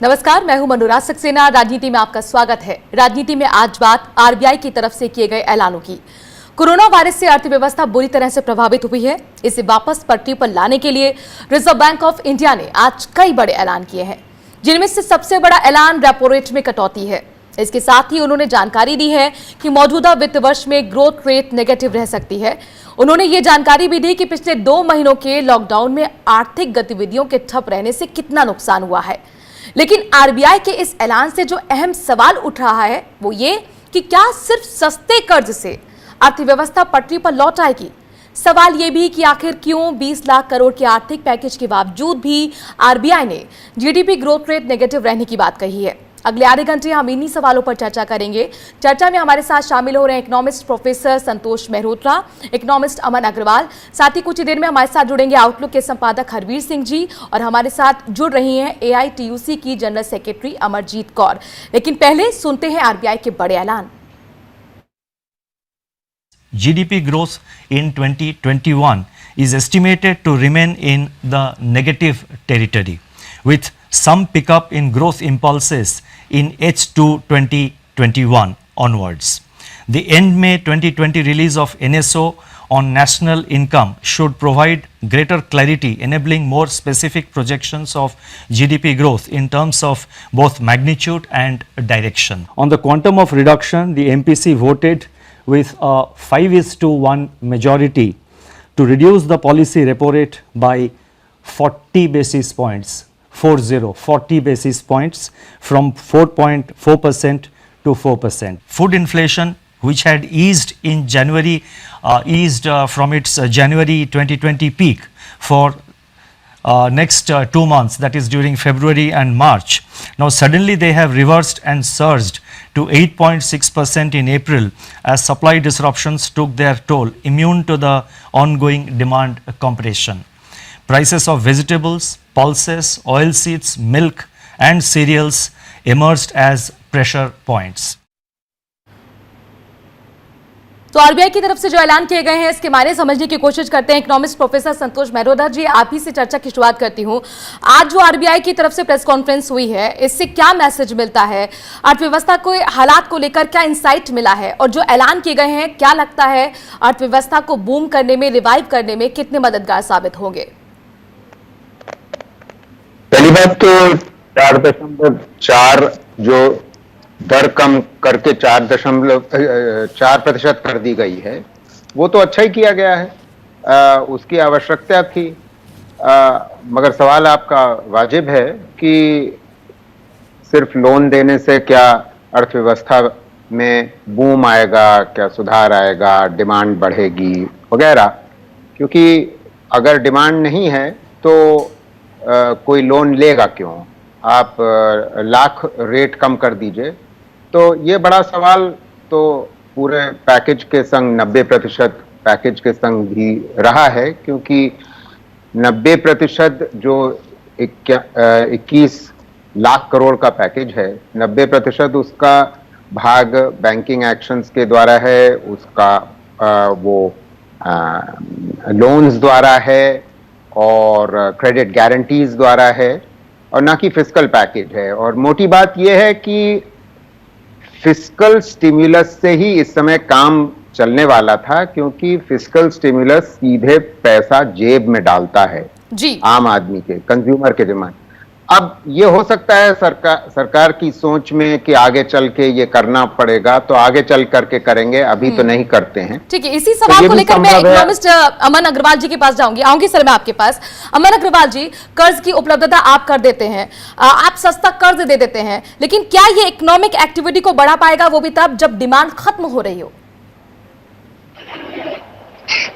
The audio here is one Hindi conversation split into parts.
नमस्कार, मैं हूं मनोराज सक्सेना। राजनीति में आपका स्वागत है। राजनीति में आज बात आरबीआई की तरफ से किए गए ऐलानों की। कोरोना वायरस से अर्थव्यवस्था बुरी तरह से प्रभावित हुई है। इसे वापस पटरी पर लाने के लिए रिजर्व बैंक ऑफ इंडिया ने आज कई बड़े ऐलान किए हैं, जिनमें से सबसे बड़ा ऐलान रेपो रेट में कटौती है। इसके साथ ही उन्होंने जानकारी दी है कि मौजूदा वित्त वर्ष में ग्रोथ रेट नेगेटिव रह सकती है। उन्होंने ये जानकारी भी दी कि पिछले 2 महीनों के लॉकडाउन में आर्थिक गतिविधियों के ठप रहने से कितना नुकसान हुआ है। लेकिन आरबीआई के इस ऐलान से जो अहम सवाल उठ रहा है वो ये कि क्या सिर्फ सस्ते कर्ज से अर्थव्यवस्था पटरी पर लौट आएगी। सवाल ये भी कि आखिर क्यों 20 लाख करोड़ के आर्थिक पैकेज के बावजूद भी आरबीआई ने जीडीपी ग्रोथ रेट नेगेटिव रहने की बात कही है। अगले आधे घंटे हम इन्हीं सवालों पर चर्चा करेंगे। चर्चा में हमारे साथ शामिल हो रहे हैं इकोनॉमिस्ट प्रोफेसर संतोष मेहरोत्रा, इकोनॉमिस्ट अमन अग्रवाल, साथ ही कुछ ही देर में हमारे साथ जुड़ेंगे आउटलुक के संपादक हरवीर सिंह जी, और हमारे साथ जुड़ रही हैं एआईटीयूसी की जनरल सेक्रेटरी अमरजीत कौर। लेकिन पहले सुनते हैं आरबीआई के बड़े ऐलान। GDP growth in 2021 is estimated to remain in the negative territory, with some pickup in growth impulses in H2 2021 onwards. The end May 2020 release of NSO on national income should provide greater clarity, enabling more specific projections of GDP growth in terms of both magnitude and direction. On the quantum of reduction, the MPC voted with a 5:1 majority to reduce the policy repo rate by 40 basis points, 40 basis points from 4.4% to 4%. Food inflation, which had eased in January, from its January 2020 peak for next 2 months, that is during February and March. Now suddenly they have reversed and surged to 8.6% in April as supply disruptions took their toll, immune to the ongoing demand compression. Prices of vegetables, pulses, oilseeds, milk and cereals emerged as pressure points. तो आरबीआई की तरफ से जो ऐलान किए गए हैं इसके मायने समझने की कोशिश करते हैं। इकोनॉमिस्ट प्रोफेसर संतोष मेहरोत्रा जी, आप ही से चर्चा की शुरुआत करती हूं। आज जो आरबीआई की तरफ से प्रेस कॉन्फ्रेंस हुई है, इससे क्या मैसेज मिलता है? अर्थव्यवस्था को हालात को लेकर क्या इंसाइट मिला है, और जो ऐलान किए गए हैं क्या लगता है अर्थव्यवस्था को बूम करने में, रिवाइव करने में कितने मददगार साबित होंगे? पहली बात तो 4.4 जो दर कम करके 4.4% कर दी गई है, वो तो अच्छा ही किया गया है। उसकी आवश्यकता थी। मगर सवाल आपका वाजिब है कि सिर्फ लोन देने से क्या अर्थव्यवस्था में बूम आएगा, क्या सुधार आएगा, डिमांड बढ़ेगी वगैरह। क्योंकि अगर डिमांड नहीं है तो कोई लोन लेगा क्यों? आप लाख रेट कम कर दीजिए। तो ये बड़ा सवाल तो पूरे पैकेज के संग 90% पैकेज के संग भी रहा है, क्योंकि 90% जो 21 लाख करोड़ का पैकेज है, 90% उसका भाग बैंकिंग एक्शंस के द्वारा है, उसका वो लोन्स द्वारा है और क्रेडिट गारंटीज द्वारा है, और ना कि फिस्कल पैकेज है। और मोटी बात यह है कि फिस्कल स्टिमुलस से ही इस समय काम चलने वाला था, क्योंकि फिस्कल स्टिमुलस सीधे पैसा जेब में डालता है जी, आम आदमी के, कंज्यूमर के दिमाग। अब ये हो सकता है सरकार की सोच में कि आगे चल के ये करना पड़ेगा, तो आगे चल करके करेंगे, अभी तो नहीं करते हैं। ठीक है, इसी सवाल को लेकर मैं इकोनॉमिस्ट अमन अग्रवाल जी के पास आऊंगी सर, मैं आपके पास। अमन अग्रवाल जी, कर्ज की उपलब्धता आप कर देते हैं, आप सस्ता कर्ज दे देते हैं, लेकिन क्या ये इकोनॉमिक एक्टिविटी को बढ़ा पाएगा, वो भी तब जब डिमांड खत्म हो रही हो?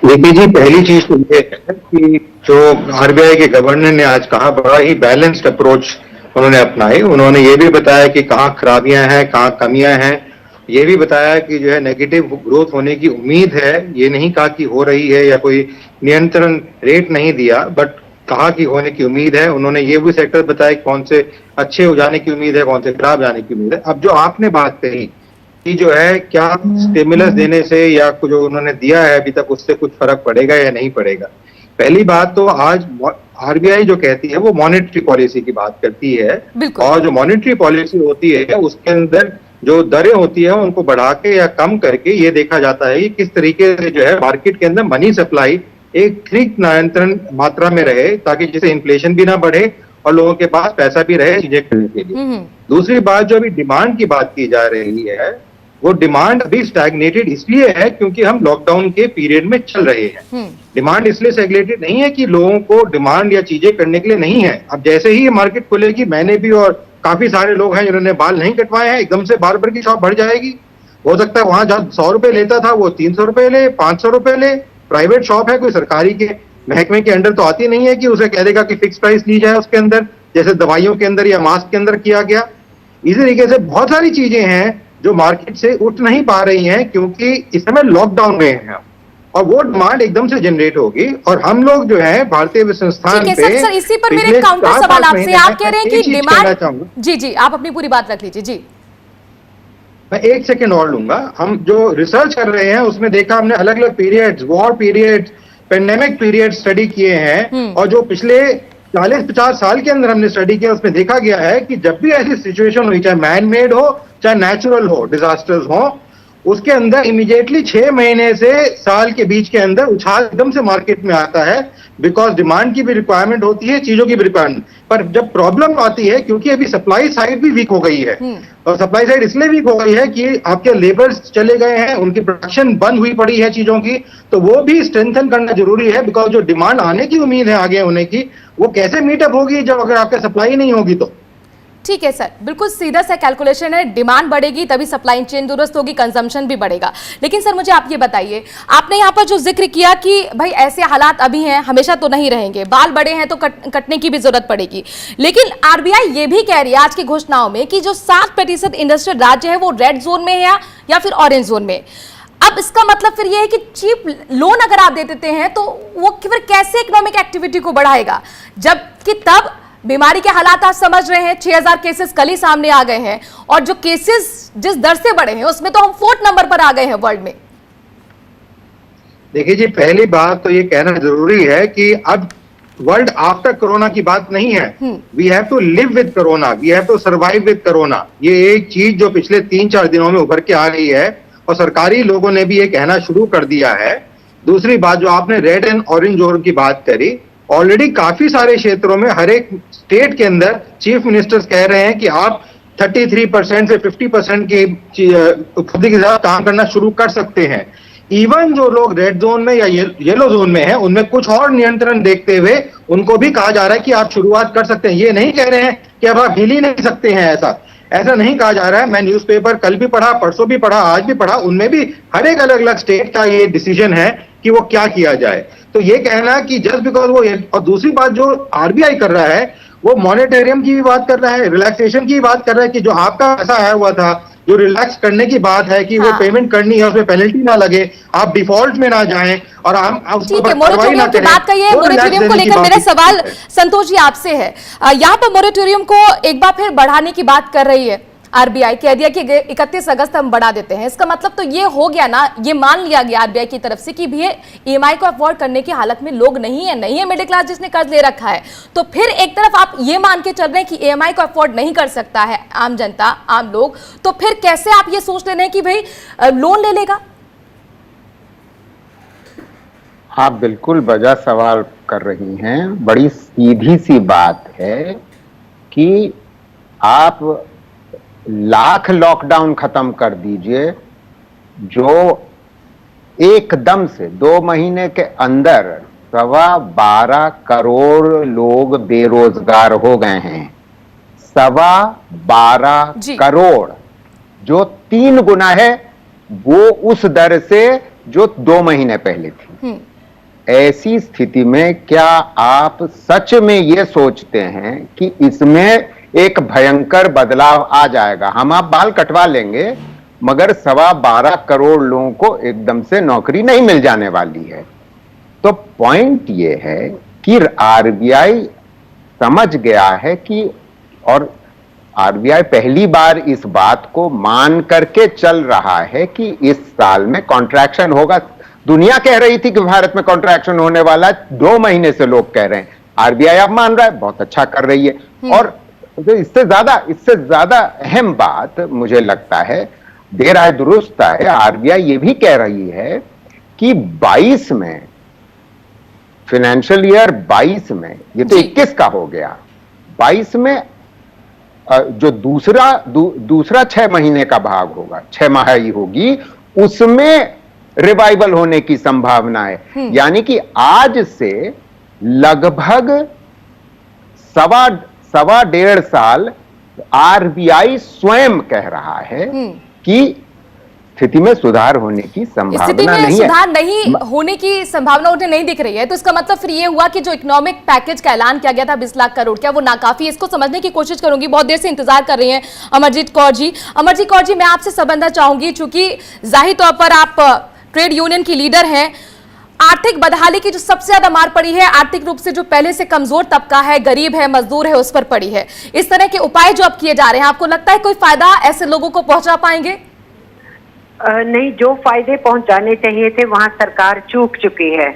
देखिए जी, पहली चीज तो ये है कि जो आरबीआई के गवर्नर ने आज कहा, बड़ा ही बैलेंस्ड अप्रोच उन्होंने अपनाई। उन्होंने ये भी बताया कि कहाँ खराबियां हैं, कहाँ कमियां हैं। ये भी बताया कि जो है नेगेटिव ग्रोथ होने की उम्मीद है। ये नहीं कहा कि हो रही है, या कोई नियंत्रण रेट नहीं दिया, बट कहा कि होने की उम्मीद है। उन्होंने ये भी सेक्टर बताया कौन से अच्छे हो जाने की उम्मीद है, कौन से खराब जाने की उम्मीद है। अब जो आपने बात कही कि जो है क्या स्टिमुलस देने से या जो उन्होंने दिया है अभी तक, उससे कुछ फर्क पड़ेगा या नहीं पड़ेगा। पहली बात तो आज आरबीआई जो कहती है वो मॉनेटरी पॉलिसी की बात करती है, बिल्कुल। और जो मॉनेटरी पॉलिसी होती है उसके अंदर जो दरें होती है उनको बढ़ा के या कम करके ये देखा जाता है कि किस तरीके से जो है मार्केट के अंदर मनी सप्लाई एक ठीक नियंत्रण मात्रा में रहे, ताकि जिससे इन्फ्लेशन भी ना बढ़े और लोगों के पास पैसा भी रहे चीजें करने के लिए। दूसरी बात जो अभी डिमांड की बात की जा रही है, वो डिमांड अभी स्टैग्नेटेड इसलिए है क्योंकि हम लॉकडाउन के पीरियड में चल रहे हैं। डिमांड इसलिए स्टैग्नेटेड नहीं है कि लोगों को डिमांड या चीजें करने के लिए नहीं है। अब जैसे ही ये मार्केट खुलेगी, मैंने भी और काफी सारे लोग हैं जिन्होंने बाल नहीं कटवाए हैं, एकदम से बार्बर की शॉप बढ़ जाएगी। हो सकता है वहां जहां 100 रुपए लेता था वो 300 रुपए ले, 500 रुपए ले। प्राइवेट शॉप है, कोई सरकारी के महकमे के अंडर तो आती नहीं है कि उसे कह देगा कि फिक्स प्राइस ली जाए उसके अंदर, जैसे दवाइयों के अंदर या मास्क के अंदर किया गया। इसी तरीके से बहुत सारी चीजें हैं जो मार्केट से उठ नहीं पा रही हैं क्योंकि इस समय लॉकडाउन में है, और वो डिमांड एकदम से जनरेट होगी। और हम लोग जो है भारतीय संस्थान ठीक है पे सर, इसी पर मेरे पिछले काउंटर 4-5 सवाल आपसे, महीने आप कह रहे हैं एक कि चीज डिमांड, कहना चाहूंगा। जी जी आप अपनी पूरी बात रख लीजिए। जी मैं एक सेकंड और लूंगा। हम जो रिसर्च कर रहे हैं उसमें देखा हमने अलग अलग periods, war period, pandemic period study किए हैं, और जो पिछले 40-50 साल के अंदर हमने स्टडी किया उसमें देखा गया है कि जब भी ऐसी सिचुएशन हुई, चाहे मैन मेड हो चाहे नेचुरल हो, डिजास्टर्स हो, उसके अंदर इमीडिएटली 6 महीने से साल के बीच के अंदर उछाल एकदम से मार्केट में आता है, बिकॉज डिमांड की भी रिक्वायरमेंट होती है, चीजों की भी रिक्वायरमेंट। पर जब प्रॉब्लम आती है, क्योंकि अभी सप्लाई साइड भी वीक हो गई है, और सप्लाई साइड इसलिए वीक हो गई है कि आपके लेबर्स चले गए हैं, उनकी प्रोडक्शन बंद हुई पड़ी है चीजों की, तो वो भी स्ट्रेंथन करना जरूरी है। बिकॉज जो डिमांड आने की उम्मीद है आगे होने की, वो कैसे मीटअप होगी जब अगर आपका सप्लाई नहीं होगी तो। ठीक है सर, बिल्कुल सीधा सा कैलकुलेशन है, डिमांड बढ़ेगी तभी सप्लाई चेन दुरुस्त होगी, कंजम्पशन भी बढ़ेगा। लेकिन सर मुझे आप ये बताइए, आपने यहाँ पर जो जिक्र किया कि भाई ऐसे हालात अभी हैं, हमेशा तो नहीं रहेंगे, बाल बड़े हैं तो कटने की भी जरूरत पड़ेगी। लेकिन आरबीआई ये भी कह रही है आज की घोषणाओं में कि जो 7% इंडस्ट्रियल राज्य है वो रेड जोन में है या फिर ऑरेंज जोन में। अब इसका मतलब फिर ये है कि चीप लोन अगर आप दे देते हैं तो वो फिर कैसे इकोनॉमिक एक्टिविटी को बढ़ाएगा, जबकि तब बीमारी के हालात आप समझ रहे हैं, 6000 केसेस कल ही सामने आ गए हैं, और जो केसेस जिस दर से बढ़े हैं उसमें तो हम 4th नंबर पर आ गए हैं वर्ल्ड में। देखिए जी, पहली बात तो ये कहना जरूरी है कि अब वर्ल्ड आफ्टर कोरोना की बात नहीं है। We have to live with corona, we have to survive with corona. ये एक चीज जो पिछले 3-4 दिनों में उभर के आ रही है, और सरकारी लोगों ने भी ये कहना शुरू कर दिया है। दूसरी बात, जो आपने रेड एंड ऑरेंज जोन की बात करी, ऑलरेडी काफी सारे क्षेत्रों में हर एक स्टेट के अंदर चीफ मिनिस्टर्स कह रहे हैं कि आप 33% से 50% की उपलब्धि के साथ काम करना शुरू कर सकते हैं। इवन जो लोग रेड जोन में या येलो जोन में हैं, उनमें कुछ और नियंत्रण देखते हुए उनको भी कहा जा रहा है कि आप शुरुआत कर सकते हैं। ये नहीं कह रहे हैं कि अब आप हिल ही नहीं सकते हैं, ऐसा नहीं कहा जा रहा है। मैं न्यूज़पेपर कल भी पढ़ा, परसों भी पढ़ा, आज भी पढ़ा, उनमें भी हर एक अलग अलग स्टेट का ये डिसीजन है कि वो क्या किया जाए। तो ये कहना कि जस्ट बिकॉज वो, और दूसरी बात जो आरबीआई कर रहा है वो मॉनेटेरियम की भी बात कर रहा है, रिलैक्सेशन की बात कर रहा है कि जो आपका पैसा आया हुआ था, जो रिलैक्स करने की बात है कि वो पेमेंट करनी है, उसमें पेनल्टी ना लगे, आप डिफॉल्ट में ना जाएं, और हम ठीक है, मोरेटोरियम की बात कहिए। मोरेटोरियम को लेकर मेरा सवाल संतोष जी आपसे है, यहाँ पर मोरेटोरियम को एक बार फिर बढ़ाने की बात कर रही है आरबीआई, कह दिया कि 31 अगस्त हम बढ़ा देते हैं। इसका मतलब तो ये हो गया ना, ये मान लिया गया आरबीआई की तरफ से कि भी ईएमआई को अफोर्ड करने की हालत में लोग नहीं है मिडिल क्लास जिसने कर्ज ले रखा है। तो फिर एक तरफ आप ये मान के चल रहे हैं कि ईएमआई को अफोर्ड नहीं कर सकता है आम जनता, आम लोग, तो फिर कैसे आप ये सोच ले रहे हैं कि भाई लोन ले लेगा? आप बिल्कुल वजह सवाल कर रही हैं। बड़ी सीधी सी बात है कि आप लाख लॉकडाउन खत्म कर दीजिए, जो एकदम से 2 महीने के अंदर 12.25 करोड़ लोग बेरोजगार हो गए हैं। 12.25 करोड़, जो 3 गुना है वो उस दर से जो 2 महीने पहले थी। ऐसी स्थिति में क्या आप सच में ये सोचते हैं कि इसमें एक भयंकर बदलाव आ जाएगा? हम आप बाल कटवा लेंगे, मगर 12.25 करोड़ लोगों को एकदम से नौकरी नहीं मिल जाने वाली है। तो पॉइंट ये है कि आरबीआई समझ गया है कि, और आरबीआई पहली बार इस बात को मान करके चल रहा है कि इस साल में कॉन्ट्रैक्शन होगा। दुनिया कह रही थी कि भारत में कॉन्ट्रैक्शन होने वाला, 2 महीने से लोग कह रहे हैं, आरबीआई आप मान रहा है बहुत अच्छा कर रही है। और तो इससे ज्यादा अहम बात मुझे लगता है, देर आए दुरुस्त आए, आरबीआई ये भी कह रही है कि 22 में, फाइनेंशियल ईयर 22 में, ये तो 21 का हो गया, 22 में जो दूसरा 6 महीने का भाग होगा, 6 माही होगी, उसमें रिवाइवल होने की संभावना है। यानी कि आज से लगभग सवा डेढ़ साल आरबीआई स्वयं कह रहा है कि स्थिति में सुधार होने की संभावना नहीं है। सुधार नहीं होने की संभावना उन्हें नहीं दिख रही है, तो इसका मतलब फिर ये हुआ कि जो इकोनॉमिक पैकेज का ऐलान किया गया था 20 लाख करोड़, क्या वो नाकाफी है? इसको समझने की कोशिश करूंगी। बहुत देर से इंतजार कर रही हैं अमरजीत कौर जी। अमरजीत कौर जी, मैं आपसे समझना चाहूंगी, चूंकि जाहिर तौर पर आप ट्रेड यूनियन की लीडर हैं, आर्थिक बदहाली की जो सबसे ज्यादा मार पड़ी है, आर्थिक रूप से जो पहले से कमजोर तबका है, गरीब है, मजदूर है, उस पर पड़ी है। इस तरह के उपाय जो अब किए जा रहे हैं, आपको लगता है कोई फायदा ऐसे लोगों को पहुंचा पाएंगे? नहीं, जो फायदे पहुंचाने चाहिए थे वहां सरकार चूक चुकी है।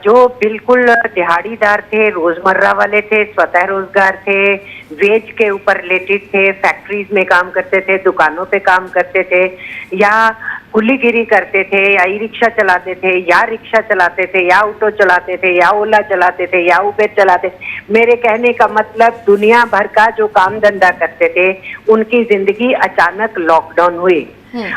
जो बिल्कुल दिहाड़ीदार थे, रोजमर्रा वाले थे, स्वतः रोजगार थे, वेज के ऊपर रिलेटेड थे, फैक्ट्रीज में काम करते थे, दुकानों पे काम करते थे, या कुलीगिरी करते थे, या ई रिक्शा चलाते थे, या रिक्शा चलाते थे, या ऑटो चलाते थे, या ओला चलाते थे, या उबेर चलाते। मेरे कहने का मतलब दुनिया भर का जो काम धंधा करते थे, उनकी जिंदगी अचानक लॉकडाउन हुई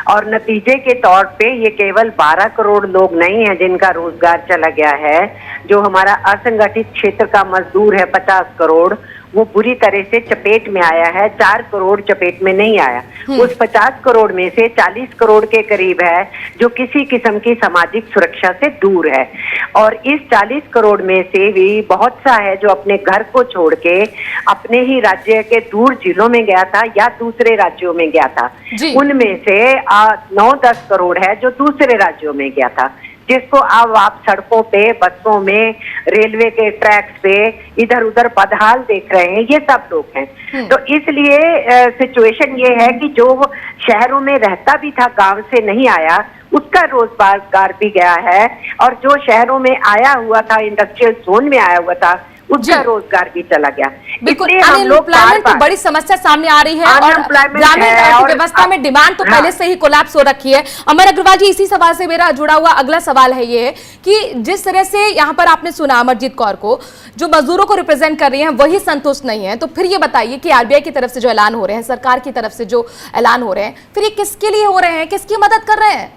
और नतीजे के तौर पे ये केवल 12 करोड़ लोग नहीं है जिनका रोजगार चला गया है। जो हमारा असंगठित क्षेत्र का मजदूर है 50 करोड़, वो बुरी तरह से चपेट में आया है। 4 करोड़ चपेट में नहीं आया। उस 50 करोड़ में से 40 करोड़ के करीब है जो किसी किस्म की सामाजिक सुरक्षा से दूर है, और इस 40 करोड़ में से भी बहुत सा है जो अपने घर को छोड़ के अपने ही राज्य के दूर जिलों में गया था या दूसरे राज्यों में गया था। उनमें से 9-10 करोड़ है जो दूसरे राज्यों में गया था, जिसको अब आप सड़कों पे, बसों में, रेलवे के ट्रैक्स पे इधर उधर बदहाल देख रहे हैं। ये सब लोग हैं। तो इसलिए सिचुएशन ये है कि जो शहरों में रहता भी था, गांव से नहीं आया, उसका रोजगार भी गया है, और जो शहरों में आया हुआ था, इंडस्ट्रियल जोन में आया हुआ था, उसका रोजगार भी चला गया। बिल्कुल, अनएम्प्लॉयमेंट की बड़ी समस्या सामने आ रही है और ग्रामीण अर्थव्यवस्था में डिमांड तो पहले से ही कोलैप्स हो रखी है। अमर अग्रवाल जी, इसी सवाल से मेरा जुड़ा हुआ अगला सवाल है ये कि जिस तरह से यहाँ पर आपने सुना अमरजीत कौर को, जो मजदूरों को रिप्रेजेंट कर रही हैं वही संतुष्ट नहीं है, तो फिर ये बताइए कि आरबीआई की तरफ से जो ऐलान हो रहे हैं, सरकार की तरफ से जो ऐलान हो रहे हैं, फिर ये किसके लिए हो रहे हैं, किसकी मदद कर रहे हैं?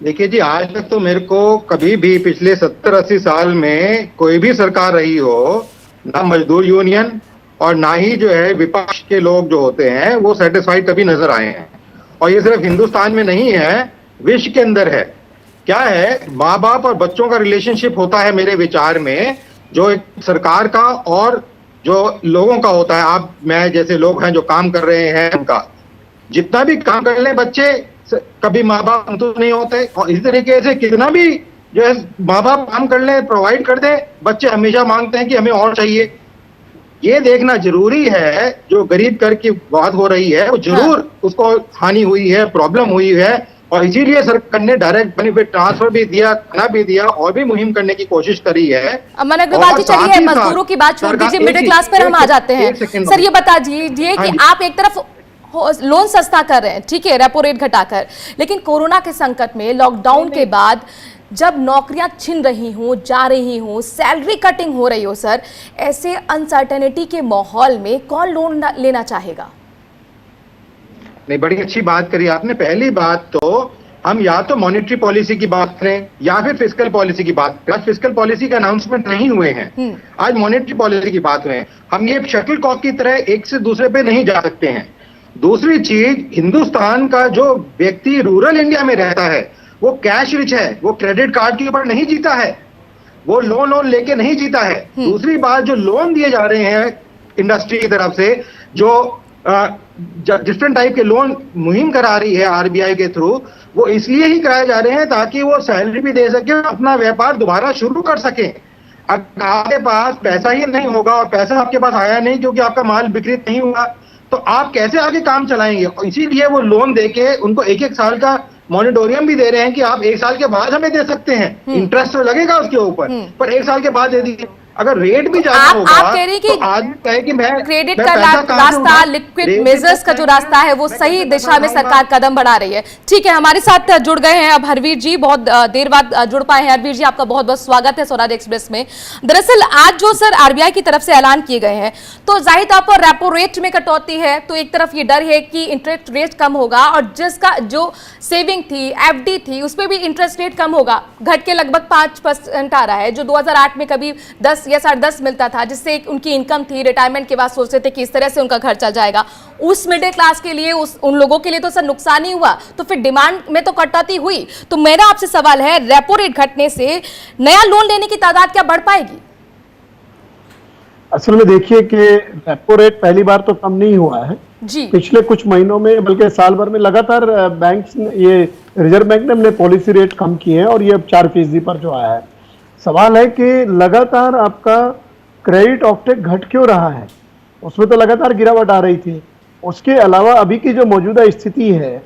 देखिए जी, आज तक तो मेरे को कभी भी पिछले 70-80 साल में कोई भी सरकार रही हो, ना मजदूर यूनियन और ना ही जो है विपक्ष के लोग जो होते हैं वो सेटिस्फाइड कभी नजर आए हैं। और ये सिर्फ हिंदुस्तान में नहीं है, विश्व के अंदर है। क्या है, माँ बाप और बच्चों का रिलेशनशिप होता है मेरे विचार में, जो एक सरकार का और जो लोगों का होता है। आप मैं जैसे लोग हैं जो काम कर रहे हैं, उनका जितना भी काम कर ले बच्चे, कभी माँ बाप संतुष्ट नहीं होते। और इस तरीके से कितना भी जो है माँ बाप काम कर ले, प्रोवाइड कर दे, बच्चे हमेशा मांगते हैं कि हमें और चाहिए। ये देखना जरूरी है, जो गरीब कर की बात हो रही है वो जरूर उसको हानि हुई है, प्रॉब्लम हुई है, और इसीलिए सरकार ने डायरेक्ट बेनिफिट ट्रांसफर भी दिया, खाना भी दिया, और भी मुहिम करने की कोशिश करी है। अमन अग्रवाल जी, चलिए मजदूरों की बात छोड़ दीजिए, मिडिल क्लास पर हम आ जाते हैं। सर ये बता दीजिए कि आप एक तरफ लोन सस्ता कर रहे हैं, ठीक है, रेपो रेट घटाकर, लेकिन कोरोना के संकट में, लॉकडाउन के बाद जब नौकरियां छिन रही हों, जा रही हों, सैलरी कटिंग हो रही हो, सर ऐसे अनसर्टेनिटी के माहौल में कौन लोन लेना चाहेगा? नहीं, बड़ी अच्छी बात करी आपने। पहली बात तो हम या तो मॉनेटरी पॉलिसी की बात करें या फिर फिस्कल पॉलिसी की बात करें। आज फिस्कल पॉलिसी के अनाउंसमेंट नहीं हुए हैं, आज मॉनेटरी पॉलिसी की बात हुए हैं। हम ये शटल कॉक की तरह एक से दूसरे पे नहीं जा सकते हैं। दूसरी चीज, हिंदुस्तान का जो व्यक्ति रूरल इंडिया में रहता है वो कैश रिच है, वो क्रेडिट कार्ड के ऊपर नहीं जीता है, वो लोन लेके नहीं जीता है। दूसरी बात, जो लोन दिए जा रहे हैं इंडस्ट्री की तरफ से, जो डिफरेंट टाइप के लोन मुहिम करा रही है आरबीआई के थ्रू, वो इसलिए ही कराए जा रहे हैं ताकि वो सैलरी भी दे सके और अपना व्यापार दोबारा शुरू कर सके। अगर आपके पास पैसा ही नहीं होगा और पैसा आपके पास आया नहीं क्योंकि आपका माल बिक्री नहीं हुआ, तो आप कैसे आगे काम चलाएंगे? इसीलिए वो लोन देके उनको 1-1 साल का मॉनिटोरियम भी दे रहे हैं कि आप 1 साल के बाद हमें दे सकते हैं, इंटरेस्ट तो लगेगा उसके ऊपर, पर 1 साल के बाद दे दीजिए। अगर रेट भी ज्यादा होगा आप कह रही हैं कि तो आदमी कहे कि मैं क्रेडिट मैं का पैसा कहाँ से रास्ता, उठाऊं? लिक्विड रेट भी मेजर्स का तो जो रास्ता है वो मैं सही कैसे दिशा में बढ़ाऊंगा? सरकार कदम बढ़ा रही है। ठीक है, हमारे साथ जुड़ गए हैं अब हरवीर जी, बहुत देर बाद जुड़ पाए हैं। हरवीर जी, आपका बहुत बहुत स्वागत है स्वराज एक्सप्रेस में। दरअसल आज जो सर आरबीआई की तरफ से ऐलान किए गए हैं, तो जाहिर तौर पर रेपो रेट में कटौती है, तो एक तरफ ये डर है कि इंटरेस्ट रेट कम होगा और जिसका जो सेविंग थी, एफडी थी, उसमें भी इंटरेस्ट रेट कम होगा, घट के लगभग 5% आ रहा है, जो 2008 में कभी 10 या 10.5 मिलता था, जिससे उनकी इनकम थी, रिटायरमेंट के बाद सोचते थे कि इस तरह से उनका घर चल जाएगा। उस मिडिल क्लास के लिए, उन लोगों के लिए तो सर नुकसान ही हुआ, तो फिर डिमांड में तो कटौती हुई। तो मेरा आपसे सवाल है, रेपो रेट घटने से नया लोन लेने की तादाद क्या बढ़ पाएगी? असल में देखिए कि रेपो रेट पहली बार तो कम नहीं हुआ है जी। पिछले कुछ महीनों में, बल्कि साल भर में लगातार बैंक्स ये रिजर्व बैंक ने अपने पॉलिसी रेट कम किए हैं और ये अब 4% पर जो आया है। सवाल है कि लगातार आपका क्रेडिट ऑफटेक घट क्यों रहा है? उसमें तो लगातार गिरावट आ रही थी। उसके अलावा अभी की जो मौजूदा स्थिति है,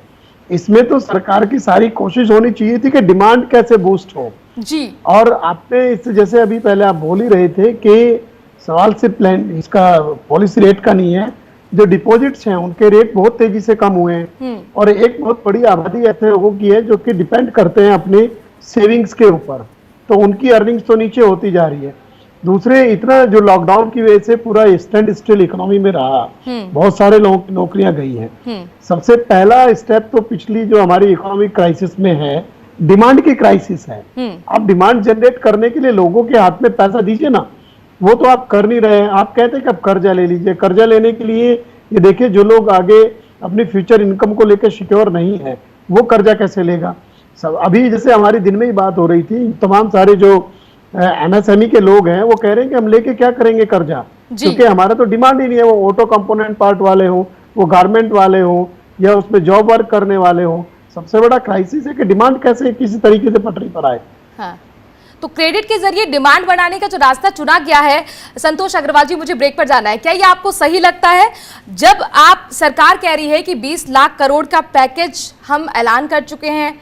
इसमें तो सरकार की सारी कोशिश होनी चाहिए थी कि डिमांड कैसे बूस्ट हो जी। और आपने इससे, जैसे अभी पहले आप बोल ही रहे थे कि सवाल सिर्फ प्लान इसका पॉलिसी रेट का नहीं है, जो डिपॉजिट्स हैं उनके रेट बहुत तेजी से कम हुए हैं और एक बहुत बड़ी आबादी ऐसे लोगों की है जो कि डिपेंड करते हैं अपनी सेविंग्स के ऊपर, तो उनकी अर्निंग्स तो नीचे होती जा रही है। दूसरे, इतना जो लॉकडाउन की वजह से पूरा स्टैंड स्टिल इकोनॉमी में रहा, बहुत सारे लोगों की नौकरियां गई हैं। सबसे पहला स्टेप तो पिछली जो हमारी इकोनॉमिक क्राइसिस में है, डिमांड की क्राइसिस है। आप डिमांड जनरेट करने के लिए लोगों के हाथ में पैसा दीजिए ना, वो तो आप कर नहीं रहे हैं। आप कहते हैं कि आप कर्जा ले लीजिए। कर्जा लेने के लिए ये देखिए, जो लोग आगे अपनी फ्यूचर इनकम को लेकर सिक्योर नहीं है, वो कर्जा कैसे लेगा? सब अभी जैसे हमारी दिन में ही बात हो रही थी, तमाम सारे जो एमएसएमई के लोग हैं वो कह रहे हैं कि हम लेके क्या करेंगे कर्जा, क्योंकि हमारा तो डिमांड ही नहीं है। वो ऑटो कंपोनेंट पार्ट वाले हो, वो गारमेंट वाले हो, या उसमें जॉब वर्क करने वाले हो। सबसे बड़ा क्राइसिस है कि डिमांड कैसे किसी तरीके से पटरी पर आए। हाँ। तो क्रेडिट के जरिए डिमांड बढ़ाने का जो रास्ता चुना गया है, संतोष अग्रवाल जी, मुझे ब्रेक पर जाना है, क्या ये आपको सही लगता है? जब आप सरकार कह रही है कि 20 लाख करोड़ का पैकेज हम ऐलान कर चुके हैं,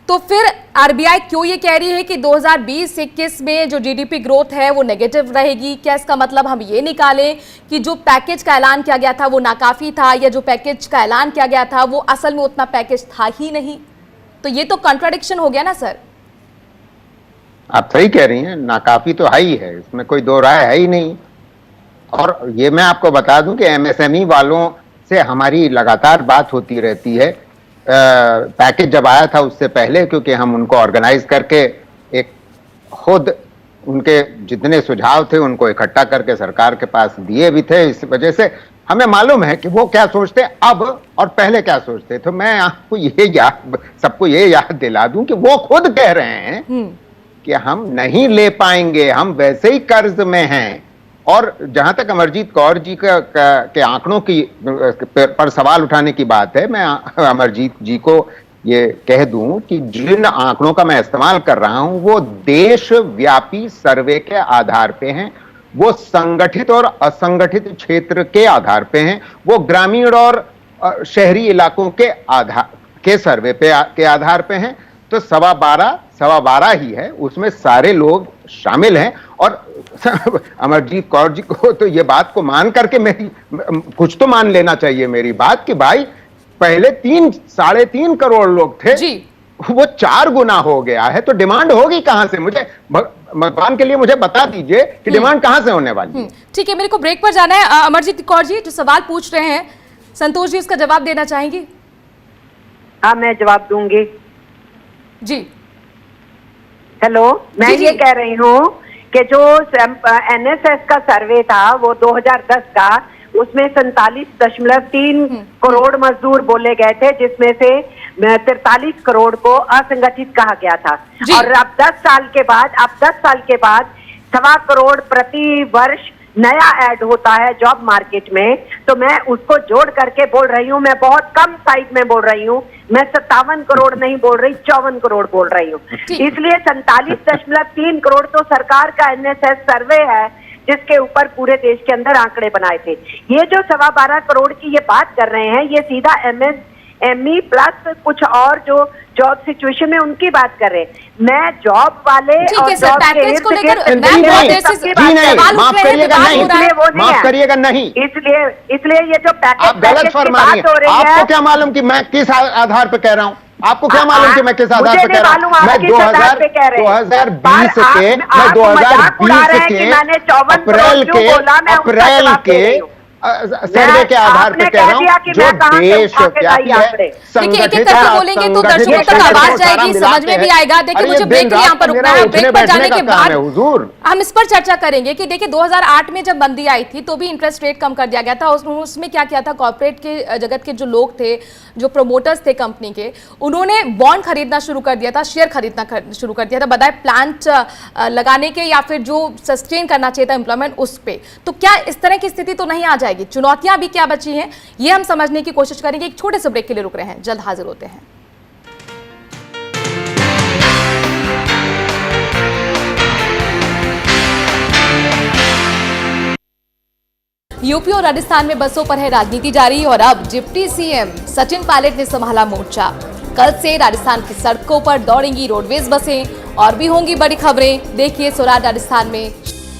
तो फिर आरबीआई क्यों ये कह रही है कि 2020-21 में जो जीडीपी ग्रोथ है वो नेगेटिव रहेगी? क्या इसका मतलब हम ये निकालें कि जो पैकेज का ऐलान किया गया था वो नाकाफी था, या जो पैकेज का ऐलान किया गया था वो असल में उतना पैकेज था ही नहीं? तो ये तो कॉन्ट्राडिक्शन हो गया ना सर। आप सही कह रही हैं, नाकाफी तो है ही है, इसमें कोई दो राय है ही नहीं। और ये मैं आपको बता दूं कि एमएसएमई वालों से हमारी लगातार बात होती रहती है। पैकेज जब आया था उससे पहले, क्योंकि हम उनको ऑर्गेनाइज करके एक खुद उनके जितने सुझाव थे उनको इकट्ठा करके सरकार के पास दिए भी थे। इस वजह से हमें मालूम है कि वो क्या सोचते अब और पहले क्या सोचते। तो मैं आपको सबको ये याद दिला दूं कि वो खुद कह रहे हैं कि हम नहीं ले पाएंगे, हम वैसे ही कर्ज में हैं। और जहां तक अमरजीत कौर जी के आंकड़ों की पर सवाल उठाने की बात है, मैं अमरजीत जी को ये कह दूं कि जिन आंकड़ों का मैं इस्तेमाल कर रहा हूं वो देशव्यापी सर्वे के आधार पे हैं, वो संगठित और असंगठित क्षेत्र के आधार पे हैं, वो ग्रामीण और शहरी इलाकों के सर्वे के आधार पे हैं। तो 12.25 ही है, उसमें सारे लोग शामिल हैं। और अमरजीत कौर जी को तो ये बात को मान करके मेरी कुछ तो मान लेना चाहिए मेरी बात कि भाई पहले 3-3.5 करोड़ लोग थे जी, वो 4 गुना हो गया है, तो डिमांड होगी कहां से? मुझे भगवान के लिए मुझे बता दीजिए कि डिमांड कहां से होने वाली है। ठीक है, मेरे को ब्रेक पर जाना है। अमरजीत कौर जी जो सवाल पूछ रहे हैं, संतोष जी उसका जवाब देना चाहेंगी? हाँ, मैं जवाब दूंगी जी। हेलो, मैं ये कह रही हूँ कि जो एनएसएस का सर्वे था वो 2010 का, उसमें 47.3 करोड़ मजदूर बोले गए थे, जिसमें से 43 करोड़ को असंगठित कहा गया था। और अब 10 साल के बाद 1.25 करोड़ प्रति वर्ष नया ऐड होता है जॉब मार्केट में। तो मैं उसको जोड़ करके बोल रही हूँ, मैं बहुत कम साइड में बोल रही हूँ, मैं 57 करोड़ नहीं बोल रही, 54 करोड़ बोल रही हूँ। इसलिए 47.3 करोड़ तो सरकार का एनएसएस सर्वे है जिसके ऊपर पूरे देश के अंदर आंकड़े बनाए थे। ये जो 12.25 करोड़ की ये बात कर रहे हैं, ये सीधा ME प्लस कुछ और जो जॉब सिचुएशन में उनकी बात कर रहे हैं। मैं जॉब वाले ठीक और है सर, जॉब के पैकेज को लेकर इर्द-गिर्द मैं बहुत देर से सबकी जी बात नहीं, कर रही हूं। माफ करिएगा नहीं, इसलिए वो नहीं माफ है। करिएगा नहीं, इसलिए ये जो पैकेज आप गलत की फरमा रही बात हो हैं। रही आपको है, क्या मालूम कि मैं किस आधार पे कह रहा हूँ? आपको क्या मालूम कि मैं किस आधार मुझे पे कह नहीं रहा मालूम हूँ? आप मैं किस आधार पे कह रहे हैं। 2020 पर के आप मैं मजाक उड़ा रहे 2020 हैं के कि मैंने 54 अप्रैल करोड़ क्यों बोला, मैं उसका अप्रैल जवाब दे के रही हूँ। सर्वे के आधार पे आपने कह रहा कह दिया हूँ कि जो मैं कहाँ से उठा के लाई देशव्यापी है, आंकड़े। देखिए, एक-एक संगठित करके है, बोलेंगे तो असंगठित दर्शकों तक क्षेत्र आवाज को जाएगी, सारा समझ में मिलाते भी हैं। आएगा। देखिए, अरे मुझे ये ब्रेक दिन के लिए यहाँ रात पर का रुकना मेरा है। उठने ब्रेक पर बैठने जाने का के काम बाद है हुजूर। हम इस पर चर्चा करेंगे कि देखिए 2008 में जब मंदी आई थी तो भी इंटरेस्ट रेट कम कर दिया गया था। उसमें क्या किया था, कॉर्पोरेट के जगत के जो लोग थे, जो प्रोमोटर्स थे कंपनी के, उन्होंने बॉन्ड खरीदना शुरू कर दिया था, शेयर खरीदना शुरू कर दिया था, बजाय प्लांट लगाने के या फिर जो सस्टेन करना चाहिए था एम्प्लॉयमेंट उस पे। तो क्या इस तरह की स्थिति तो नहीं आ जाएगी? चुनौतियां भी क्या बची हैं, ये हम समझने की कोशिश करेंगे। एक छोटे से ब्रेक के लिए रुक रहे हैं, जल्द हाजिर होते हैं। यूपी और राजस्थान में बसों पर है राजनीति जारी और अब डिप्टी सीएम सचिन पायलट ने संभाला मोर्चा। कल से राजस्थान की सड़कों पर दौड़ेंगी रोडवेज बसें और भी होंगी बड़ी खबरें। देखिए स्वराज राजस्थान में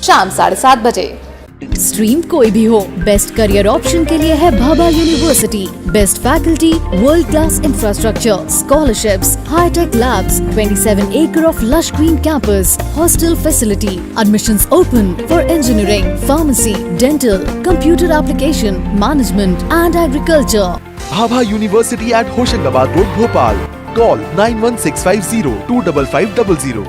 शाम 7:30 बजे। स्ट्रीम कोई भी हो, बेस्ट करियर ऑप्शन के लिए है Bhabha university. Best faculty, world class infrastructure, scholarships, high tech labs, 27 acre of lush green campus, hostel facility, admissions open for engineering, pharmacy, dental, computer application, management and agriculture. Bhabha University at Hoshangabad Road, Bhopal. Call 91650 25500.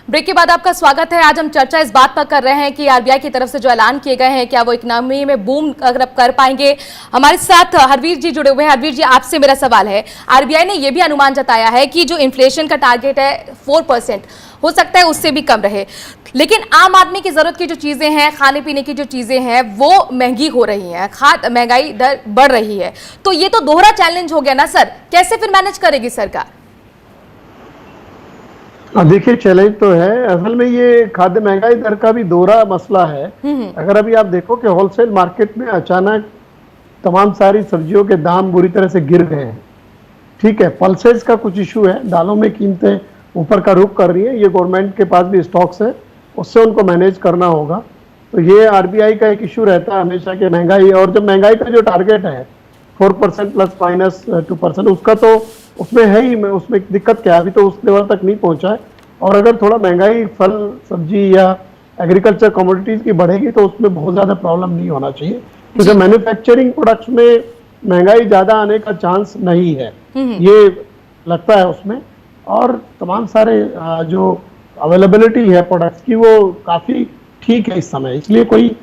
Break के बाद आपका स्वागत है। आज हम चर्चा इस बात पर कर रहे हैं कि आरबीआई की तरफ से जो ऐलान किए गए हैं, क्या वो इकोनॉमी में बूम अगर कर पाएंगे। हमारे साथ हरवीर जी जुड़े हुए हैं। हरवीर जी, आपसे मेरा सवाल है, आरबीआई ने यह भी अनुमान जताया है कि जो इन्फ्लेशन का टारगेट है 4%, हो सकता है उससे भी कम रहे, लेकिन आम आदमी की जरूरत की जो चीजें हैं, खाने पीने की जो चीजें हैं, वो महंगी हो रही हैं, महंगाई दर बढ़ रही है। तो ये तो दोहरा चैलेंज हो गया ना सर, कैसे फिर मैनेज करेगी सरकार? देखिए, चैलेंज तो है। असल में ये खाद्य महंगाई दर का भी दोहरा मसला है। अगर अभी आप देखो कि होलसेल मार्केट में अचानक तमाम सारी सब्जियों के दाम बुरी तरह से गिर गए हैं। ठीक है, पल्सेस का कुछ इशू है, दालों में कीमतें ऊपर का रुख कर रही है, ये गवर्नमेंट के पास भी स्टॉक्स है, उससे उनको मैनेज करना होगा। तो ये आरबीआई का एक इशू रहता है हमेशा कि महंगाई, और जब महंगाई का जो टारगेट है 4% ±2%, उसका तो उसमें है ही, उसमें दिक्कत क्या है, अभी तो उस लेवल तक नहीं पहुंचा है। और अगर थोड़ा महंगाई फल सब्जी या एग्रीकल्चर कमोडिटीज की बढ़ेगी तो उसमें बहुत ज़्यादा प्रॉब्लम नहीं होना चाहिए, क्योंकि मैन्युफैक्चरिंग प्रोडक्ट्स में महंगाई ज़्यादा आने का चांस नहीं है, ये लगता है उसमें। और तमाम सारे जो अवेलेबिलिटी है प्रोडक्ट्स की वो काफ़ी ठीक है इस समय, इसलिए कोई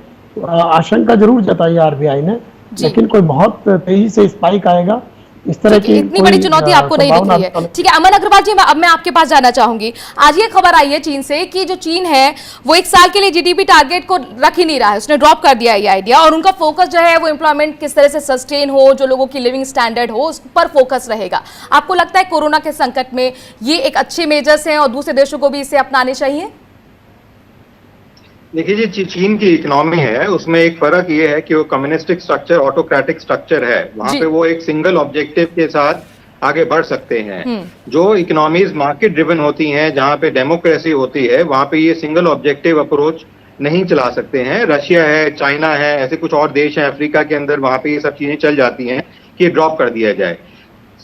आशंका जरूर जताई आरबीआई ने, लेकिन कोई बहुत तेजी से स्पाइक आएगा इस तरह की इतनी बड़ी चुनौती आपको नहीं दिख रही है। ठीक है अमन अग्रवाल जी, अब मैं आपके पास जाना चाहूंगी। आज ये खबर आई है चीन से कि जो चीन है वो 1 साल के लिए जीडीपी टारगेट को रख ही नहीं रहा है, उसने ड्रॉप कर दिया ये आइडिया, और उनका फोकस जो है वो एम्प्लॉयमेंट किस तरह से सस्टेन हो, जो लोगों की लिविंग स्टैंडर्ड हो, उस पर फोकस रहेगा। आपको लगता है कोरोना के संकट में ये एक अच्छे मेजर्स हैं और दूसरे देशों को भी इसे अपनाने चाहिए? देखिए जी, चीन की इकोनॉमी है, उसमें एक फर्क ये है कि वो कम्युनिस्टिक स्ट्रक्चर, ऑटोक्रेटिक स्ट्रक्चर है, वहां पे वो एक सिंगल ऑब्जेक्टिव के साथ आगे बढ़ सकते हैं। जो इकोनॉमीज मार्केट ड्रिवन होती हैं, जहां पे डेमोक्रेसी होती है, वहां पे ये सिंगल ऑब्जेक्टिव अप्रोच नहीं चला सकते हैं। रशिया है, चाइना है, ऐसे कुछ और देश हैं अफ्रीका के अंदर, वहां पे ये सब चीजें चल जाती हैं कि ड्रॉप कर दिया जाए।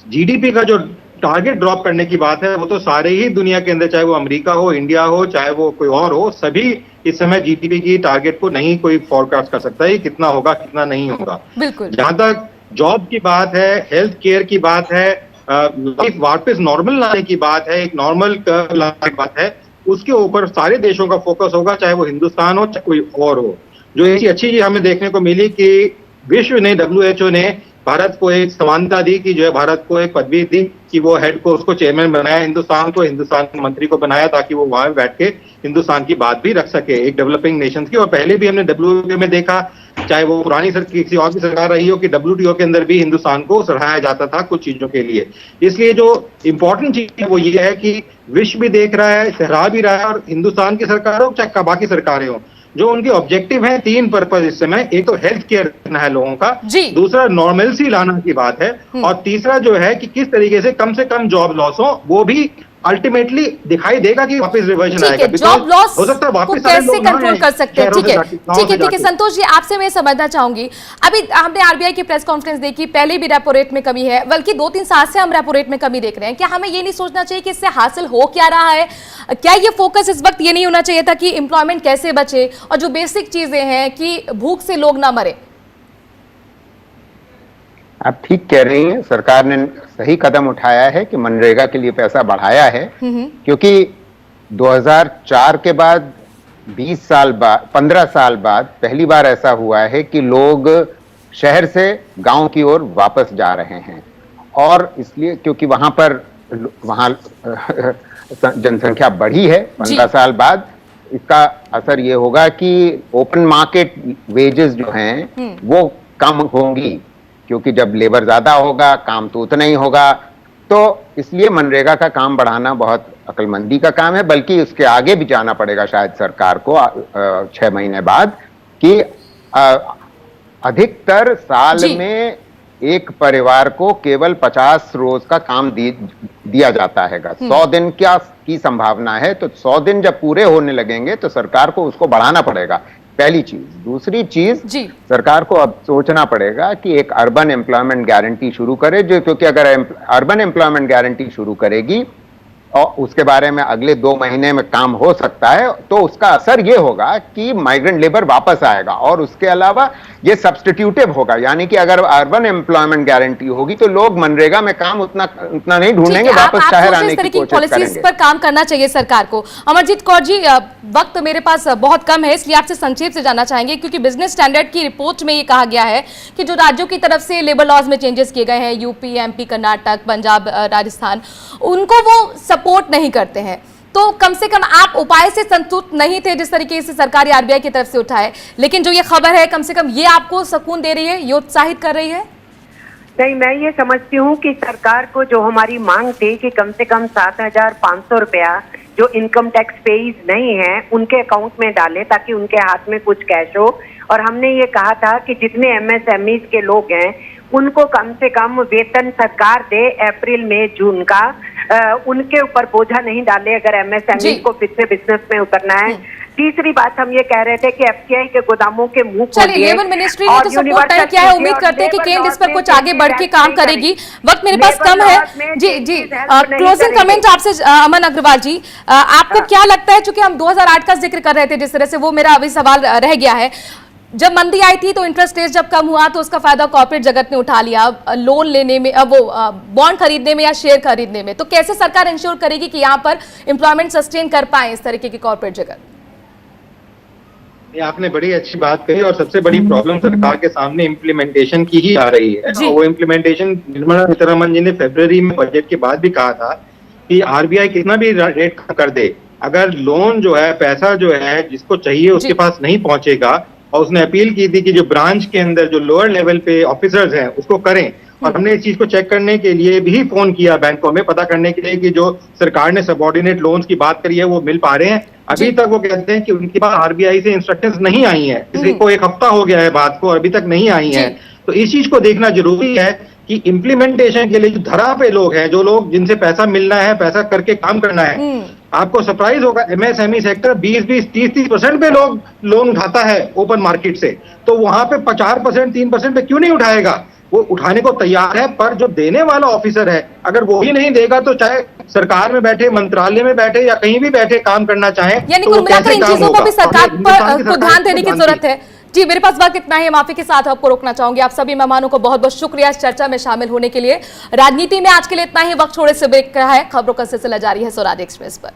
जीडीपी का जो टारगेट ड्रॉप करने की बात है, वो तो सारे ही दुनिया के अंदर, चाहे वो अमेरिका हो, इंडिया हो, चाहे वो कोई और हो, सभी इस समय जीडीपी की टारगेट को नहीं कोई फोरकास्ट कर सकता है कितना होगा कितना नहीं होगा। बिल्कुल। जहां तक जॉब की बात है, हेल्थ केयर की बात है, लाइफ वापस नॉर्मल लाने की बात है, एक नॉर्मल कर्व लाने की बात है, उसके ऊपर सारे देशों का फोकस होगा, चाहे वो हिंदुस्तान हो चाहे कोई और हो। जो एक अच्छी चीज हमें देखने को मिली कि विश्व ने, WHO ने भारत को एक समानता दी कि जो है भारत को एक पदवी दी कि वो हेड को उसको चेयरमैन बनाया, हिंदुस्तान के मंत्री को बनाया ताकि वो वहां बैठ के हिंदुस्तान की बात भी रख सके एक डेवलपिंग नेशन की। और पहले भी हमने WTO में देखा, चाहे वो पुरानी किसी और की सरकार रही हो, कि WTO के अंदर भी हिंदुस्तान को सराहाया जाता था कुछ चीजों के लिए। इसलिए जो इंपॉर्टेंट चीज है वो ये है कि विश्व भी देख रहा है, सराहा भी रहा है, और हिंदुस्तान की सरकार हो चाहे बाकी सरकारें हो, जो उनके ऑब्जेक्टिव हैं 3 पर्पज इस समय, एक तो हेल्थ केयर रखना है लोगों का, दूसरा नॉर्मलसी लाना की बात है, और तीसरा जो है कि किस तरीके से कम जॉब लॉस हो, वो भी अल्टीमेटली दिखाई देगा कि वापस रिवर्जन आएगा। जॉब लॉस हो सकता है वापस कैसे कंट्रोल कर सकते हैं? ठीक है संतोष जी, आपसे मैं समझना चाहूंगी, अभी हमने आरबीआई की प्रेस कॉन्फ्रेंस देखी, पहले भी रेपो रेट में कमी है, बल्कि 2-3 साल से हम रेपो रेट में कमी देख रहे हैं। क्या हमें ये नहीं सोचना चाहिए कि इससे हासिल हो क्या रहा है? क्या ये फोकस इस वक्त ये नहीं होना चाहिए था कि एम्प्लॉयमेंट कैसे बचे, और जो बेसिक चीजें हैं कि भूख से लोग ना मरे? आप ठीक कह रही हैं, सरकार ने सही कदम उठाया है कि मनरेगा के लिए पैसा बढ़ाया है, क्योंकि 2004 के बाद 15 साल बाद पहली बार ऐसा हुआ है कि लोग शहर से गांव की ओर वापस जा रहे हैं। और इसलिए क्योंकि वहां जनसंख्या बढ़ी है 15 साल बाद, इसका असर ये होगा कि ओपन मार्केट वेजेस जो हैं वो कम होंगी, क्योंकि जब लेबर ज्यादा होगा काम तो उतना ही होगा। तो इसलिए मनरेगा का काम बढ़ाना बहुत अक्लमंदी का काम है, बल्कि उसके आगे भी जाना पड़ेगा शायद सरकार को 6 महीने बाद, कि अधिकतर साल में एक परिवार को केवल 50 रोज का काम दिया जाता है। 100 दिन की संभावना है, तो 100 दिन जब पूरे होने लगेंगे तो सरकार को उसको बढ़ाना पड़ेगा, पहली चीज। दूसरी चीज, सरकार को अब सोचना पड़ेगा कि एक अर्बन एम्प्लॉयमेंट गारंटी शुरू करे, जो क्योंकि अगर अर्बन एम्प्लॉयमेंट गारंटी शुरू करेगी और उसके बारे में अगले 2 महीने में काम हो सकता है, तो उसका असर ये होगा कि माइग्रेंट लेबर वापस आएगा। और उसके अलावा ये सब्स्टिट्यूटिव होगा, यानी कि अगर अर्बन एम्प्लॉयमेंट गारंटी होगी तो लोग मनरेगा में काम उतना नहीं ढूंढेंगे, वापस शहर आने की कोशिश करेंगे। पर काम करना चाहिए सरकार को। अमरजीत कौर जी, वक्त मेरे पास बहुत कम है, इसलिए आपसे संक्षेप से जानना चाहेंगे, क्योंकि बिजनेस स्टैंडर्ड की रिपोर्ट में ये कहा गया है कि जो राज्यों की तरफ से लेबर लॉज में चेंजेस किए गए हैं, यूपी, MP, कर्नाटक, पंजाब, राजस्थान, उनको वो सपोर्ट नहीं करते हैं। तो कम से कम आप उपाय से संतुष्ट नहीं थे जिस तरीके से सरकार आरबीआई की तरफ से उठाए, लेकिन जो ये खबर है कम से कम ये आपको सुकून दे रही है, ये उत्साहित कर रही है? नहीं, मैं ये समझती हूँ कि सरकार को जो हमारी मांग थी कि कम से कम 7,500 रुपया जो इनकम टैक्स पेईज नहीं है उनके अकाउंट में डाले, ताकि उनके हाथ में कुछ कैश हो। और हमने ये कहा था कि जितने MSMEs के लोग हैं उनको कम से कम वेतन सरकार दे अप्रैल मई जून का, उनके ऊपर बोझा नहीं डाले अगर MSME को फिर से बिजनेस में उतरना है। तीसरी बात हम ये कह रहे थे कि FCI के गोदामों के मुंह खोलिए। लेबर मिनिस्ट्री ने तो सपोर्ट तय किया है, उम्मीद करते हैं कि केंद्र इस पर कुछ आगे बढ़ के काम करेगी। वक्त मेरे पास कम है। जी क्लोजिंग कमेंट आपसे अमन अग्रवाल जी, आपको क्या लगता है, चूंकि हम 2008 का जिक्र कर रहे थे जिस तरह से, वो मेरा अभी सवाल रह गया है, जब मंदी आई थी तो इंटरेस्ट रेट जब कम हुआ तो उसका फायदा कॉर्पोरेट जगत ने उठा लिया, लोन लेने में, वो बॉन्ड खरीदने में या शेयर खरीदने में। तो कैसे सरकार इंश्योर करेगी कि यहाँ पर एम्प्लॉयमेंट सस्टेन कर पाए इस तरीके की कॉर्पोरेट जगत? ये आपने बड़ी अच्छी बात कही, और सबसे बड़ी प्रॉब्लम सरकार के सामने इम्प्लीमेंटेशन की ही आ रही है। वो इम्प्लीमेंटेशन निर्मला सीतारमण जी ने फरवरी में बजट के बाद भी कहा था कि आरबीआई कितना भी रेट कर दे, अगर लोन जो है, पैसा जो है जिसको चाहिए उसके पास नहीं पहुंचेगा, और उसने अपील की थी कि जो ब्रांच के अंदर जो लोअर लेवल पे ऑफिसर्स हैं उसको करें। और हमने इस चीज को चेक करने के लिए भी फोन किया बैंकों में, पता करने के लिए कि जो सरकार ने सबऑर्डिनेट लोन्स की बात करी है वो मिल पा रहे हैं। अभी तक वो कहते हैं कि उनके पास आरबीआई से इंस्ट्रक्शंस नहीं आई है, किसी को 1 हफ्ता हो गया है बात को, अभी तक नहीं आई है। तो इस चीज को देखना जरूरी है कि इम्प्लीमेंटेशन के लिए जो धरा पे लोग हैं, जो लोग जिनसे पैसा मिलना है, पैसा करके काम करना है, आपको सरप्राइज होगा MSME सेक्टर 20-20, 30-30% पे लोग लोन उठाता है ओपन मार्केट से, तो वहां पे 4%, 3% पे क्यों नहीं उठाएगा? वो उठाने को तैयार है, पर जो देने वाला ऑफिसर है अगर वो ही नहीं देगा तो चाहे सरकार में बैठे, मंत्रालय में बैठे या कहीं भी बैठे काम करना चाहे, यानी कुल मिलाकर इन चीजों को भी सरकार को ध्यान देने की जरूरत है। जी, मेरे पास वक्त इतना ही, माफी के साथ आपको रोकना चाहूंगी। आप सभी मेहमानों को बहुत बहुत शुक्रिया इस चर्चा में शामिल होने के लिए। राजनीति में आज के लिए इतना ही, वक्त थोड़े से ब्रेक रहा है, खबरों का सिलसिला जारी है स्वराज एक्सप्रेस पर।